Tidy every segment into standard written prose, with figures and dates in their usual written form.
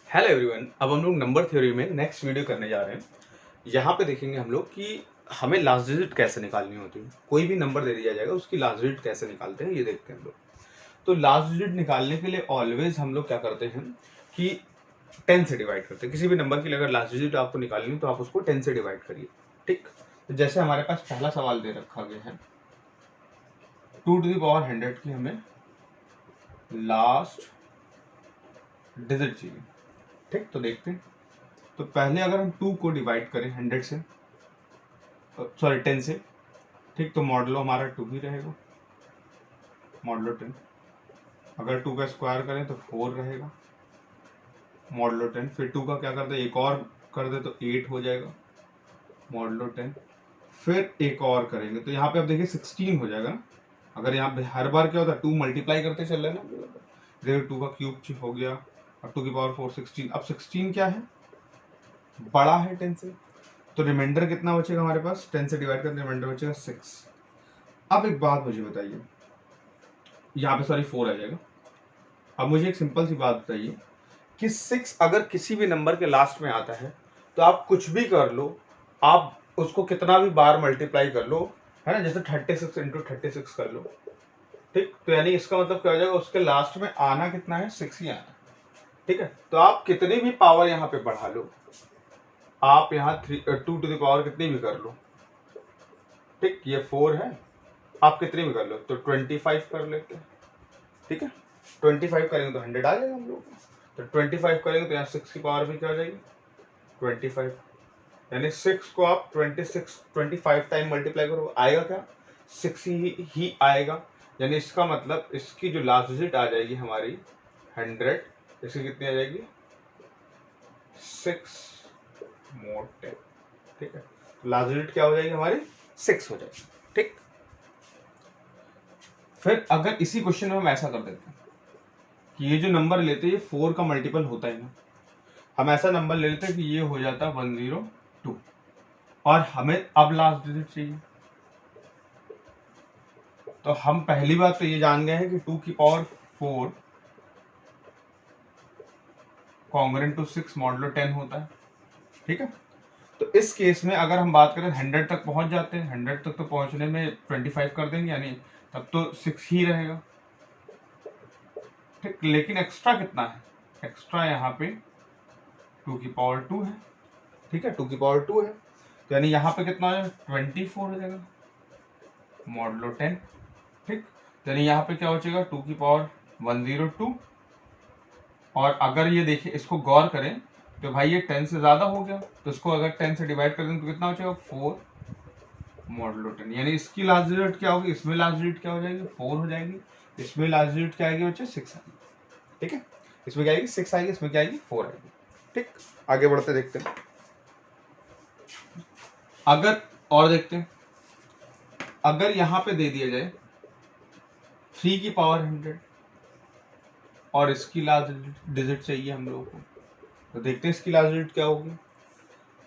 Hello everyone. अब हम लोग नंबर थ्योरी में नेक्स्ट वीडियो करने जा रहे हैं। यहाँ पे देखेंगे हम लोग कि हमें लास्ट डिजिट कैसे निकालनी होती है। कोई भी नंबर दे दिया जाएगा, उसकी लास्ट डिजिट कैसे निकालते हैं ये देखते हैं हम लोग। तो लास्ट डिजिट निकालने के लिए ऑलवेज हम लोग क्या करते हैं कि 10 से डिवाइड करते हैं। किसी भी नंबर की अगर लास्ट डिजिट आपको निकालनी है तो आप उसको 10 से डिवाइड करिए। ठीक, तो जैसे हमारे पास पहला सवाल दे रखा गया है 2 टू द पावर 100 की हमें लास्ट डिजिट चाहिए। ठीक, तो देखते हैं। तो पहले अगर हम 2 को डिवाइड करें 100 से, सॉरी 10 से, ठीक, तो मॉडलो हमारा 2 ही रहेगा, मॉडलो 10। अगर 2 का स्क्वायर करें तो 4 रहेगा, मॉडलो 10। फिर 2 का क्या करते हैं, एक और कर दे तो 8 हो जाएगा, मॉडलो 10। फिर एक और करेंगे तो यहाँ पे आप देखिए 16 हो जाएगा ना। अगर यहाँ पे हर बार क्या होता है 2 मल्टीप्लाई करते चल रहे हैं ना, देखिए 2 का क्यूब हो गया, अब 2 की पावर 4 16। अब 16 क्या है, बड़ा है 10 से, तो रिमाइंडर कितना बचेगा हमारे पास, 10 से डिवाइड करते रिमाइंडर बचेगा 6। अब एक बात मुझे बताइए, यहाँ पे सॉरी 4 आ जाएगा। अब मुझे एक सिंपल सी बात बताइए कि 6 अगर किसी भी नंबर के लास्ट में आता है तो आप कुछ भी कर लो, आप उसको कितना भी बार मल्टीप्लाई कर लो, है ना, जैसे 36 इंटू 36 कर लो। ठीक, तो यानी इसका मतलब क्या हो जाएगा, उसके लास्ट में आना कितना है, 6 ही आना। ठीक है, तो आप कितनी भी पावर यहाँ पे बढ़ा लो, आप यहाँ 2 टू द पावर कितनी भी कर लो। ठीक, ये 4 है, आप कितनी भी कर लो तो 25 कर लेते हैं। ठीक है, 25 करेंगे तो 100 आ जाएगा हम लोग को। तो 25 करेंगे तो यहाँ 6 की पावर भी क्या हो जाएगी, 25। यानी 6 को आप 25 टाइम मल्टीप्लाई करो, आएगा क्या, 6 ही आएगा। यानी इसका मतलब इसकी जो लास्ट डिजिट आ जाएगी हमारी 100, इसकी कितनी आ जाएगी, 6 मोर 10। ठीक है, लास्ट डिजिट क्या हो जाएगी हमारी, 6 हो जाएगी। ठीक, फिर अगर इसी क्वेश्चन में हम ऐसा कर देते हैं कि ये जो नंबर लेते हैं ये 4 का मल्टीपल होता है ना, हम ऐसा नंबर ले लेते हैं कि ये हो जाता 102 और हमें अब लास्ट डिजिट चाहिए। तो हम पहली बात तो ये जान गए हैं कि 2 की पावर 4 कॉन्ग्रुएंट टू 6 मॉडुलो 10 होता है। ठीक है, तो इस केस में अगर हम बात करें 100 तक पहुंच जाते हैं, 100 तक तो पहुंचने में 25 कर देंगे, यानी तब तो 6 ही रहेगा। ठीक, लेकिन एक्स्ट्रा कितना है, एक्स्ट्रा यहाँ पे 2 की पावर 2 है। ठीक है, 2 की पावर 2 है, तो यानी यहाँ पे कितना है, 24 हो जाएगा, मॉडुलो 10। ठीक, तो यानी यहाँ पे क्या बचेगा, 2 की पावर 102। और अगर ये देखिए इसको गौर करें तो भाई ये 10 से ज़्यादा हो गया, तो इसको अगर 10 से डिवाइड कर दें तो कितना बचेगा, 4 मॉडुलो 10। यानी इसकी लास्ट डिजिट क्या होगी, इसमें लास्ट डिजिट क्या हो जाएगी, 4 हो जाएगी, इसमें लास्ट डिजिट क्या आएगी बच्चे, 6 आएगी। ठीक है, इसमें क्या आएगी, 6 आएगी, इसमें क्या आएगी, 4 आएगी। ठीक, आगे बढ़ते देखते हैं। अगर और देखते हैं, अगर यहाँ पे दे दिया जाए 3 की पावर 100 और इसकी लास्ट डिजिट चाहिए हम लोगों को, तो देखते हैं इसकी लास्ट डिजिट क्या होगी।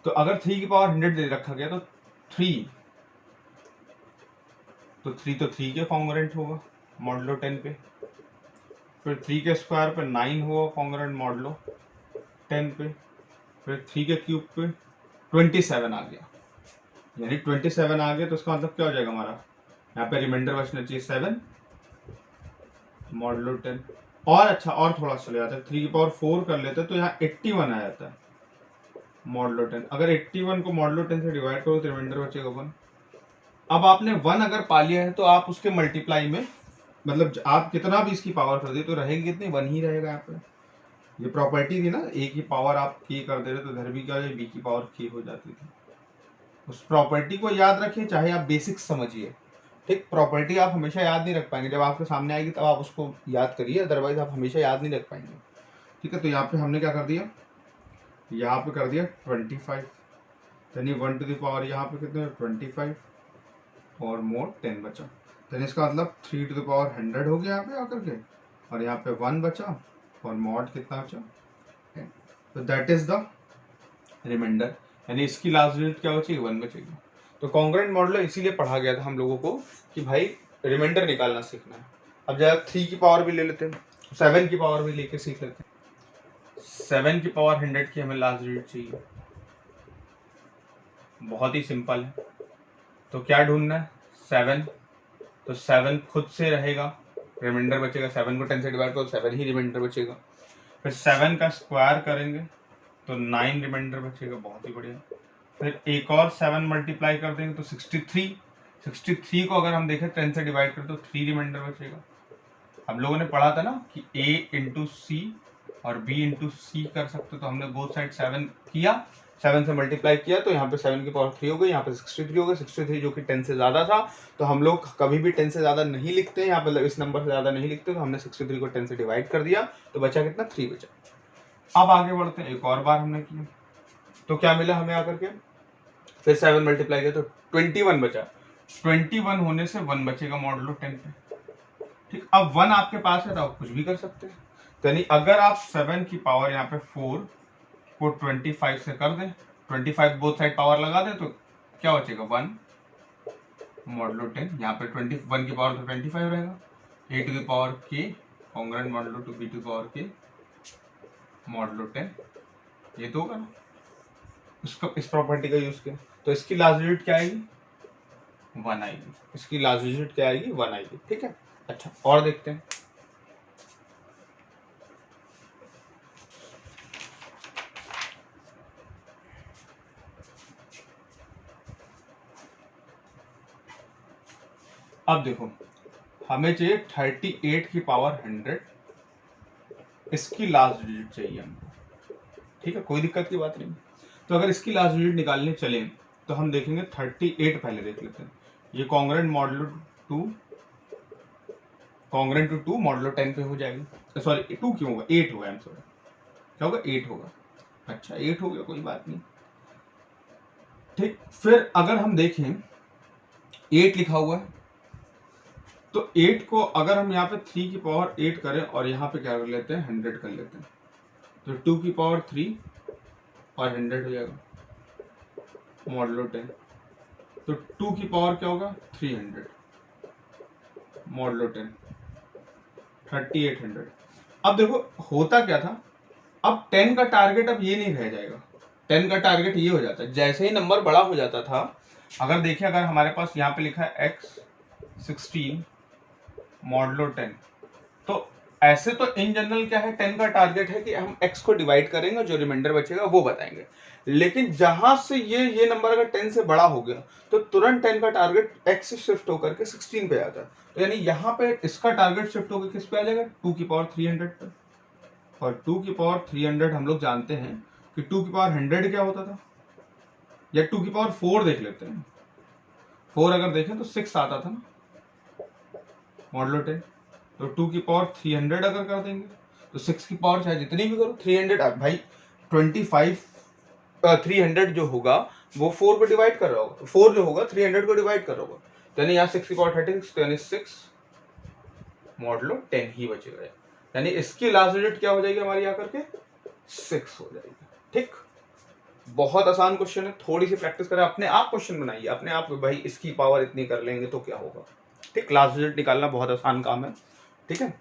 तो अगर 3 की पावर 100 दे रखा गया तो 3 तो 3 के कॉन्ग्रुएंट होगा मॉडुलो 10 पे, फिर 3 के स्क्वायर पे 9 होगा कॉन्ग्रुएंट मॉडुलो 10 पे, फिर 3 के क्यूब पे 27 आ गया। यानी 27 आ गया तो इसका मतलब क्या हो जाएगा हमारा, यहाँ पे रिमाइंडर बचना चाहिए 7 मॉडुलो 10। और अच्छा और थोड़ा चले जाता है, 3 की पावर 4 कर लेते तो यहाँ 81 आ जाता है मॉडुलो 10। अगर 81 को मॉडुलो 10 से डिवाइड करो तो रिमाइंडर बचेगा 1। अब आपने 1 अगर पा लिया है तो आप उसके मल्टीप्लाई में, मतलब आप कितना भी इसकी पावर कर दे तो रहेगी कितनी, 1 ही रहेगा यहाँ पे। ये प्रॉपर्टी थी ना, ए की पावर आप के कर दे रहे तो इधर भी क्या हो जाए, बी की पावर के हो जाती थी। उस प्रॉपर्टी को याद रखिए, चाहे आप बेसिक्स समझिए। ठीक, प्रॉपर्टी आप हमेशा याद नहीं रख पाएंगे, जब आपके सामने आएगी तब आप उसको याद करिए, अदरवाइज आप हमेशा याद नहीं रख पाएंगे। ठीक है, तो यहाँ पे हमने क्या कर दिया, यहाँ पे कर दिया 25, यानी 1 टू द पावर यहाँ पे कितने 25 और मोर 10 बचा। तो इसका मतलब 3 टू द पावर 100 हो गया यहाँ पे आकर के, और यहाँ पे 1 बचा और मॉड कितना बचा, तो दैट इज द रिमाइंडर। यानी इसकी लास्ट डिजिट क्या बचेगी, 1 बचेगी। तो कॉन्ग्रुएंट मॉडुलो इसीलिए पढ़ा गया था हम लोगों को कि भाई रिमाइंडर निकालना सीखना है। अब जब 3 की पावर भी ले लेते हैं, 7 की पावर भी लेके सीख लेते हैं। 7 की पावर 100 की हमें लास्ट डिजिट चाहिए। बहुत ही सिंपल है। तो क्या ढूंढना है? 7। तो 7 खुद से रहेगा, रिमाइंडर बचेगा। 7 को 10 से डिवाइड करो, 7 ही रिमाइंडर बचेगा। फिर 7 का स्क्वायर करेंगे तो 9 रिमाइंडर बचेगा। बहुत ही बढ़िया। फिर एक और 7 मल्टीप्लाई कर देंगे तो 63। 63 को अगर हम देखें 10 से डिवाइड करें तो 3 रिमाइंडर बचेगा। हम लोगों ने पढ़ा था ना कि a इंटू सी और b इंटू सी कर सकते, तो हमने बोथ साइड 7 किया, 7 से मल्टीप्लाई किया, तो यहाँ पे 7 की पावर 3 हो गई, यहाँ पे 63 हो गई। 63 जो कि 10 से ज़्यादा था, तो हम लोग कभी भी 10 से ज़्यादा नहीं लिखते, यहाँ पे इस नंबर से ज़्यादा नहीं लिखते, तो हमने 63 को 10 से डिवाइड कर दिया, तो बचा कितना? 3 बचा। अब आगे बढ़ते हैं, एक और बार हमने किया तो क्या मिला हमें आकर के? फिर 7 मल्टीप्लाई किया तो 21 बचा। 21 होने से 1 बचेगा मॉडुलो 10 पे। ठीक, अब 1 आपके पास है तो आप कुछ भी कर सकते हैं। तो यानी अगर आप 7 की पावर यहाँ पे 4 को 25 से कर दें, 25 बोथ साइड पावर लगा दें, तो क्या बचेगा? 1 मॉडुलो 10। यहाँ पे 21 की पावर तो 25 रहेगा। a to the power k congruent modulo to b to the power k modulo 10। ये तो होगा ना, इसका इस प्रॉपर्टी का यूज किया, तो इसकी लास्ट डिजिट क्या आएगी? 1 आएगी। इसकी लास्ट डिजिट क्या आएगी? 1 आएगी। ठीक है। अच्छा, और देखते हैं। अब देखो, हमें चाहिए 38 की पावर 100, इसकी लास्ट डिजिट चाहिए हमको। ठीक है, कोई दिक्कत की बात नहीं। तो अगर इसकी लास्ट डिजिट निकालने चले तो हम देखेंगे 38 पहले देख लेते हैं। ये कॉन्ग्रुएंट मॉडुलो टू मॉडुलो 10 पे हो जाएगी। सॉरी 2 क्यों होगा? 8 होगा। सॉरी, क्या होगा? 8 होगा। अच्छा 8 हो गया, कोई बात नहीं। ठीक, फिर अगर हम देखें 8 लिखा हुआ है, तो 8 को अगर हम यहाँ पे 3 की पावर 8 करें और यहाँ पे क्या कर लेते हैं? 100 कर लेते हैं, तो 2 की पावर 3 और 100 हो जाएगा मॉडुलो 10। तो 2 की पावर क्या होगा? 300 मॉडुलो 10, 3800। अब देखो होता क्या था, अब 10 का टारगेट अब ये नहीं रह जाएगा, 10 का टारगेट ये हो जाता है। जैसे ही नंबर बड़ा हो जाता था, अगर देखिए, अगर हमारे पास यहाँ पे लिखा है x16 मॉडुलो 10, तो ऐसे तो इन जनरल क्या है, 10 का टारगेट है कि हम x को डिवाइड करेंगे, जो रिमाइंडर बचेगा वो बताएंगे। लेकिन जहां से ये नंबर अगर 10 से बड़ा हो गया, तो तुरंत 10 का टारगेट x से शिफ्ट होकर के 16 पे आता है। तो यानी यहाँ पे इसका टारगेट शिफ्ट होकर किस पे आ जाएगा? 2 की पावर 300 पे। और 2 की पावर 300 हम लोग जानते हैं कि 2 की पावर 100 क्या होता था, या 2 की पावर 4 देख लेते हैं। 4 अगर देखें तो 6 आता था ना मॉडुलो 10। तो 2 की पावर 300 अगर कर देंगे तो 6 की पावर चाहे जितनी भी करो, 300 भाई 25 300 जो होगा वो 4 को डिवाइड कर रहा होगा, 4 जो होगा 300 को डिवाइड कर रहा होगा, तो यानी यहाँ 6 की पावर 36, तो यानी 6 मॉडुलो 10 ही बचेगा। यानी इसकी लास्ट डिजिट क्या हो जाएगी हमारी आकर के? 6 हो जाएगी। ठीक, बहुत आसान क्वेश्चन है, थोड़ी सी प्रैक्टिस करें, अपने आप क्वेश्चन बनाइए अपने आप, भाई इसकी पावर इतनी कर लेंगे तो क्या होगा। ठीक, लास्ट डिजिट निकालना बहुत आसान काम है। ठीक है,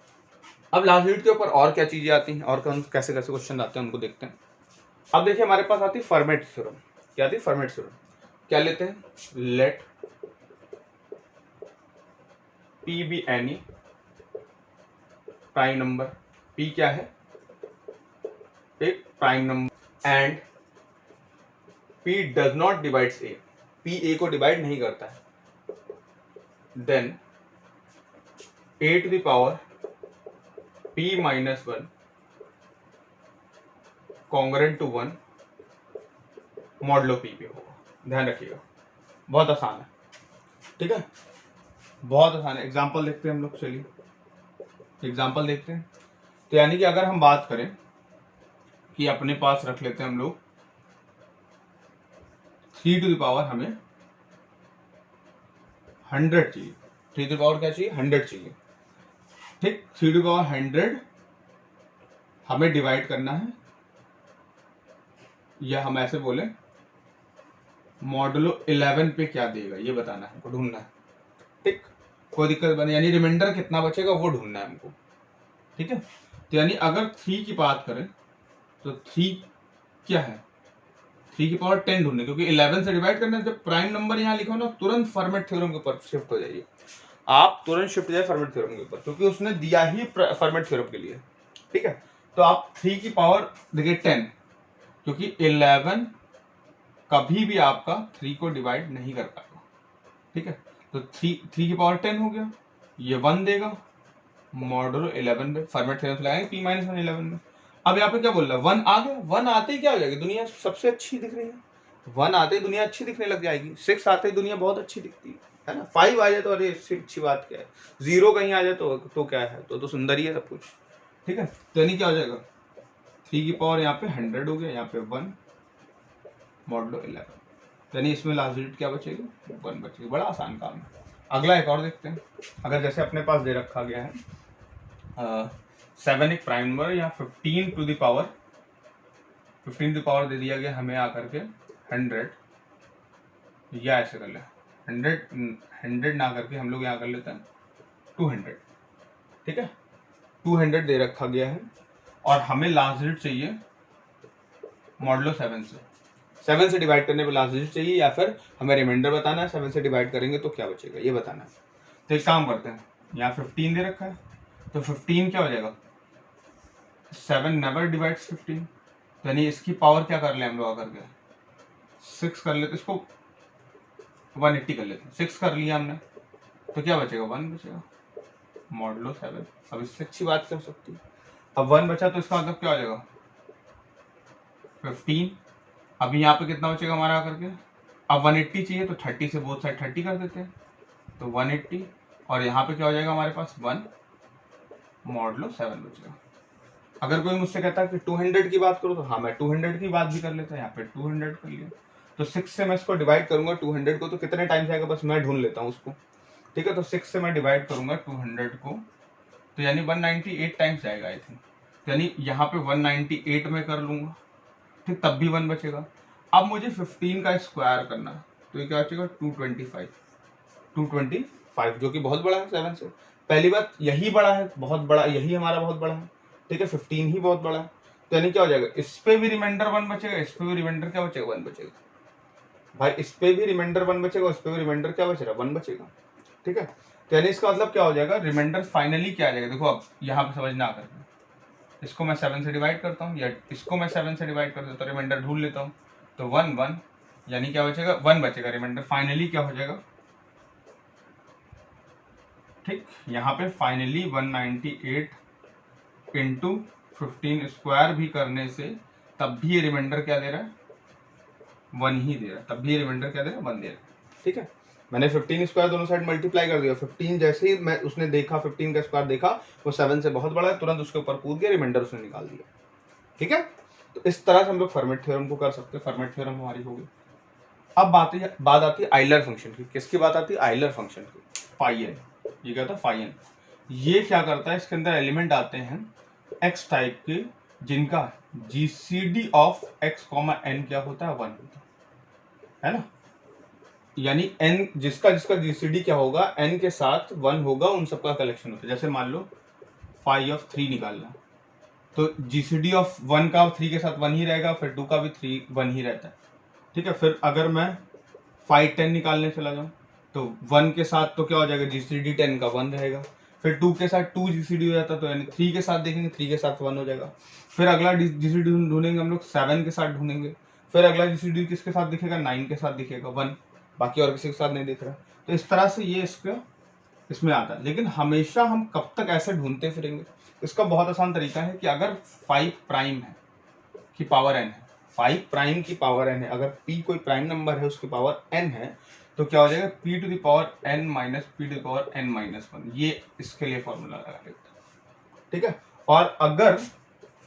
अब लास्ट डिजिट के ऊपर और क्या चीजें आती हैं और कैसे कैसे क्वेश्चन आते हैं उनको देखते हैं। अब देखिए हमारे पास आती है फर्मेट थ्योरम। क्या आती है? Fermat theorem. क्या लेते हैं? Let P be any prime number, P क्या है? एक prime number, and P does not divides A, P A को डिवाइड नहीं करता है, then A to the power p minus 1 congruent to 1 modulo p पे होगा। ध्यान रखिएगा, बहुत आसान है। ठीक है, बहुत आसान है। एग्जांपल देखते हैं हम लोग, चलिए एग्जांपल देखते हैं। तो यानी कि अगर हम बात करें कि अपने पास रख लेते हैं हम लोग 3 टू द पावर हमें 100 चाहिए, 3 टू द पावर क्या चाहिए? 100 चाहिए। ठीक, 3 टू द पावर 100 हमें डिवाइड करना है, या हम ऐसे बोले मॉडुलो 11 पे क्या देगा ये बताना है, हमको ढूंढना है। ठीक, कोई दिक्कत बनी, यानी रिमाइंडर कितना बचेगा वो ढूंढना है हमको। ठीक है, तो यानी अगर 3 की बात करें तो 3 क्या है, 3 की पावर 10 ढूंढने, क्योंकि 11 से डिवाइड करना है। जब प्राइम नंबर यहाँ लिखो ना तुरंत फर्मेट थ्योरम के ऊपर शिफ्ट हो जाइए, आप तुरंत शिफ्ट जाए फर्मेट थ्योरम के ऊपर, क्योंकि उसने दिया ही फर्मेट थ्योरम के लिए। ठीक है, तो आप 3 की पावर देखिए 10, क्योंकि 11 कभी भी आपका 3 को डिवाइड नहीं कर पाएगा। ठीक है, तो 3 की पावर 10 हो गया, ये 1 देगा, मॉडुलो 11 में फॉर्मेट थ्योरम लगाएंगे p माइनस 1 11 में। अब यहाँ पे क्या बोल रहा है, 1 आ गया, 1 आते ही क्या हो जाएगी, दुनिया सबसे अच्छी दिख रही है। 1 आते ही दुनिया अच्छी दिखने लग जाएगी, 6 आते ही दुनिया बहुत अच्छी दिखती है ना। 5 आ जाए तो अरे इससे अच्छी बात क्या है, 0 कहीं आ जाए तो क्या है, तो सुंदर ही है सब कुछ। ठीक है, तो यानी क्या हो जाएगा, 3 की पावर यहाँ पे 100 हो गया, यहाँ पे 1 मॉडुलो 11, यानी इसमें लास्ट डिजिट क्या बचेगी, 1 बचेगी। बड़ा आसान काम है। अगला एक और देखते हैं। अगर जैसे अपने पास दे रखा गया है 7 एक प्राइम नंबर या 15 टू द पावर दे दिया गया हमें आकर के 100, या ऐसे कर ले 100 ना करके हम लोग यहाँ कर लेते हैं 200। ठीक है, 200 दे रखा गया है और हमें लास्ट डिजिट चाहिए मॉडुलो 7 से डिवाइड करने पर लास्ट डिजिट चाहिए, या फिर हमें रिमाइंडर बताना है 7 से डिवाइड करेंगे तो क्या बचेगा ये बताना है। तो एक काम करते हैं, यहाँ 15 दे रखा है, तो 15 क्या हो जाएगा, 7 नेवर डिवाइड्स 15, यानी इसकी पावर क्या कर ले हम लोग आकर के 6 कर लेते, इसको 180 कर लेते, 6 कर लिया हमने, तो क्या बचेगा 1 बचेगा मॉडुलो 7। अब इससे अच्छी बात क्या हो सकती है, अब 1 बचा तो इसका मतलब क्या हो जाएगा 15। अब यहाँ पे कितना बचेगा हमारा आकर के, अब 180 चाहिए तो 30 से बोथ साइड 30 कर देते हैं, तो 180, और यहाँ पे क्या हो जाएगा हमारे पास 1 मॉडुलो 7 बचेगा। अगर कोई मुझसे कहता है कि 200 की बात करो, तो हाँ मैं 200 की बात भी कर लेता हूँ, यहाँ पे 200 कर लिया, तो 6 से मैं इसको डिवाइड करूंगा 200 को, तो कितने टाइम्स आएगा बस मैं ढूंढ लेता हूँ उसको। ठीक है, तो 6 से मैं डिवाइड करूंगा 200 को, तो यानी 198 टाइम्स जाएगा आई थिंक, यानी यहाँ पे 198 में कर लूंगा, ठीक, तब भी 1 बचेगा। अब मुझे 15 का स्क्वायर करना है, तो ये क्या बचेगा 225, जो कि बहुत बड़ा है 7 से। पहली बात यही बड़ा है, बहुत बड़ा, यही हमारा बहुत बड़ा है। ठीक है, 15 ही बहुत बड़ा है, तो यानी क्या हो जाएगा, इस पे भी रिमाइंडर 1 बचेगा, इस पे भी रिमाइंडर क्या बचेगा 1 बचेगा भाई, इस पे भी रिमाइंडर 1 बचेगा, इस पे भी रिमाइंडर क्या बचेगा 1 बचेगा। ठीक है, तो यानी इसका मतलब क्या हो जाएगा, रिमाइंडर फाइनली क्या आ जाएगा, देखो अब यहाँ पे समझना आकर, इसको मैं 7 से डिवाइड करता हूँ या इसको मैं 7 से डिवाइड कर देता हूँ, रिमाइंडर ढूंढ लेता हूँ, तो 1 1, यानी क्या बचेगा 1 बचेगा, रिमाइंडर फाइनली क्या हो जाएगा। ठीक, यहाँ पे फाइनली 198 इंटू 15 स्क्वायर भी करने से तब भी ये रिमाइंडर क्या दे रहा है 1 ही दे रहा है, तब भी ये रिमाइंडर क्या दे रहा है 1 दे रहा है। ठीक है, मैंने 15 स्क्वायर दोनों साइड मल्टीप्लाई कर दिया, 15 जैसे ही मैं उसने देखा 15 का स्क्वायर देखा वो 7 से बहुत बड़ा है, तुरंत उसके ऊपर कूद गया, रिमाइंडर उसने निकाल दिया। ठीक है, तो इस तरह से हम लोग फॉर्मेट थ्योरम को कर सकते हैं। फॉर्मेट थ्योरम हमारी होगी। अब बात आती है आइलर फंक्शन की। किसकी बात आती है, आइलर फंक्शन की। फाई एन, ये क्या था फाई एन, ये क्या करता है, इसके अंदर एलिमेंट आते हैं एक्स टाइप के जिनका GCD of X comma N क्या होता है 1 होता है ना, यानी एन जिसका जीसीडी क्या होगा एन के साथ 1 होगा, उन सबका कलेक्शन होता है। जैसे मान लो फाई ऑफ 3 निकालना, तो जीसीडी ऑफ 1 का 3 के साथ 1 ही रहेगा, फिर 2 का भी 3 1 ही रहता है। ठीक है, फिर अगर मैं फाइव 10 निकालने चला जाऊँ तो 1 के साथ तो क्या हो जाएगा जीसीडी 10 का 1 रहेगा, फिर 2 के साथ 2 जीसीडी हो जाता है, तो यानी 3 के साथ देखेंगे 3 के साथ 1 हो जाएगा। फिर अगला जीसीडी ढूंढेंगे हम लोग 7 के साथ ढूंढेंगे, फिर अगला जीसीडी किसके साथ दिखेगा 9 के साथ दिखेगा 1, बाकी और किसी के साथ नहीं दिख रहा। तो इस तरह से ये इसमें आता है। लेकिन हमेशा हम कब तक ऐसे ढूंढते फिरेंगे, इसका बहुत आसान तरीका है कि अगर 5 प्राइम है की पावर n है, 5 प्राइम की पावर n है, अगर p कोई प्राइम नंबर है उसकी पावर n है, तो क्या हो जाएगा p to the power n minus p to the power n minus 1, ये इसके लिए फॉर्मूला लगा लेते हैं। ठीक है, और अगर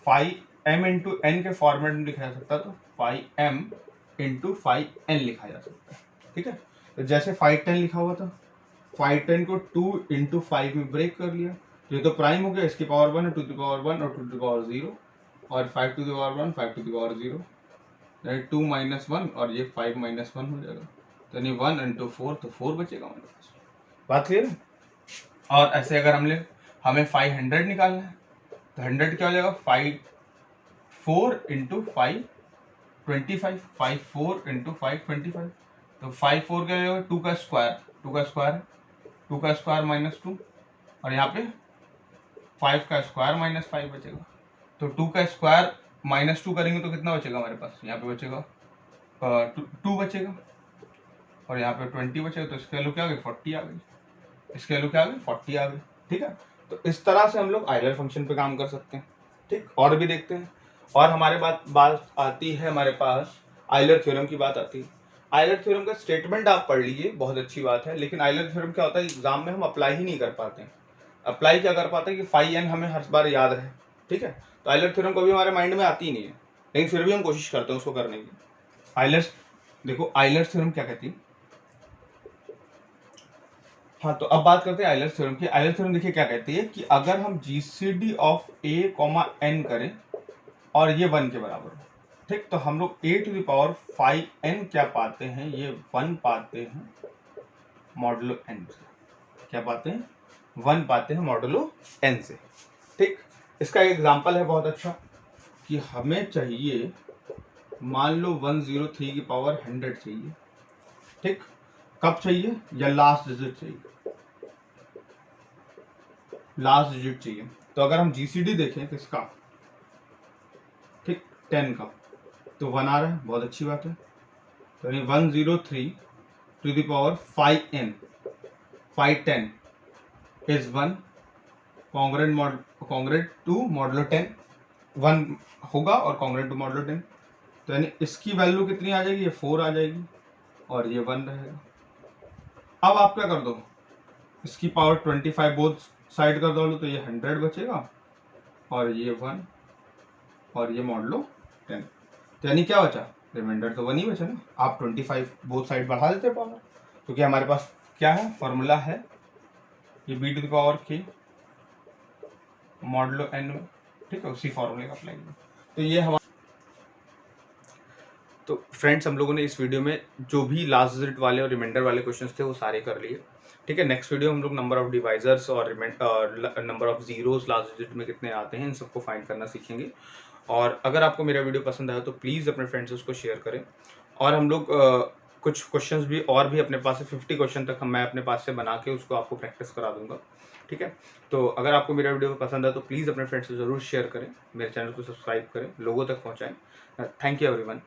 5m इंटू n के फॉर्मेट में लिखा जा सकता है तो 5m इंटू 5n लिखा जा सकता है। ठीक है, तो जैसे 510 लिखा हुआ था, 510 को 2 इंटू 5 में ब्रेक कर लिया, तो ये तो प्राइम हो गया, इसकी पावर 1 है, 2 टू द पावर 1 और 2 टू द पावर 0, और 5 to the power 1 5 to the power 0, यानी 2 माइनस 1 और ये 5 माइनस 1 हो जाएगा, तो यानी 1 इंटू 4, तो 4 बचेगा हमारे पास। बात क्लियर है। और ऐसे अगर हमें 500 निकालना है तो 100 क्या हो जाएगा 4 इंटू 5 25, 5 4 इंटू 5 25, तो 5 4 क्या होगा 2 का स्क्वायर, 2 का स्क्वायर 2 का स्क्वायर माइनस 2, और यहाँ पे 5 का स्क्वायर माइनस 5 बचेगा। तो 2 का स्क्वायर माइनस 2 करेंगे तो कितना बचेगा हमारे पास, यहाँ पे बचेगा 2 बचेगा, और यहाँ पे 20 बचेगा, तो इसकी वैल्यू क्या आ गई 40 आ गई, इसकी वैल्यू क्या आ गई 40 आ गई। ठीक है, तो इस तरह से हम लोग आइलर फंक्शन पे काम कर सकते हैं। ठीक, और भी देखते हैं। और हमारे बात आती है, हमारे पास आइलर थ्योरम की बात आती है। आइलर थ्योरम का स्टेटमेंट आप पढ़ लीजिए, बहुत अच्छी बात है, लेकिन आइलर थ्योरम क्या होता है एग्जाम में हम अप्लाई ही नहीं कर पाते हैं। अप्लाई क्या कर पाते हैं कि फाई एन हमें हर बार याद रहे। ठीक है, तो आइलर थ्योरम कभी हमारे माइंड में आती ही नहीं है, लेकिन फिर भी हम कोशिश करते हैं उसको करने की। आइलर, देखो आइलर थ्योरम क्या कहती है। हाँ, तो अब बात करते हैं आइलर थ्योरम की। आइलर थ्योरम देखिए क्या कहती है कि अगर हम GCD of A comma N करें और ये 1 के बराबर हो, ठीक, तो हम लोग a to the power 5n क्या पाते हैं, ये 1 पाते हैं मॉडुलो n से। क्या पाते हैं, 1 पाते हैं मॉडुलो n से। ठीक, इसका एक एग्जांपल है बहुत अच्छा कि हमें चाहिए, मान लो 103 की पावर 100 चाहिए। ठीक, कब चाहिए, या लास्ट डिजिट चाहिए, लास्ट डिजिट चाहिए। तो अगर हम जीसीडी देखें किसका, ठीक 10 का, तो 1 आ रहा है, बहुत अच्छी बात है। तो 103 to the power 5n 510 is 1 congruent to modulo 10, 1 होगा और कॉन्ग्रेंट टू मॉडुलो 10। तो यानी इसकी वैल्यू कितनी आ जाएगी, ये 4 आ जाएगी और ये 1 रहेगा। अब आप क्या कर दो, इसकी पावर 25 बोथ साइड कर दो, तो ये 100 बचेगा और ये 1 और ये मॉडुलो 10। तो यानी क्या बचा, रिमाइंडर तो 1 ही बचा ना। आप 25 बोथ साइड बढ़ा देते पावर, क्योंकि हमारे पास क्या है, फॉर्मूला है ये b to the power k modulo n में। ठीक है, उसी फॉर्मूले का अप्लाई किया। तो ये हमारा, तो फ्रेंड्स हम लोगों ने इस वीडियो में जो भी लास्ट डिजिट वाले और रिमाइंडर वाले क्वेश्चंस थे वो सारे कर लिए। ठीक है, नेक्स्ट वीडियो हम लोग नंबर ऑफ डिवाइजर्स और number of zeros last digit में कितने आते हैं इन सबको फाइंड करना सीखेंगे। और अगर आपको मेरा वीडियो पसंद आया तो प्लीज़ अपने फ्रेंड्स से उसको शेयर करें। और हम लोग कुछ क्वेश्चंस भी और भी अपने पास से 50 क्वेश्चन तक मैं अपने पास से बना के उसको आपको प्रैक्टिस करा दूंगा। ठीक है, तो अगर आपको मेरा वीडियो पसंद है तो प्लीज़ अपने फ्रेंड्स से ज़रूर शेयर करें, मेरे चैनल को सब्सक्राइब करें, लोगों तक पहुँचाएँ। Thank you everyone.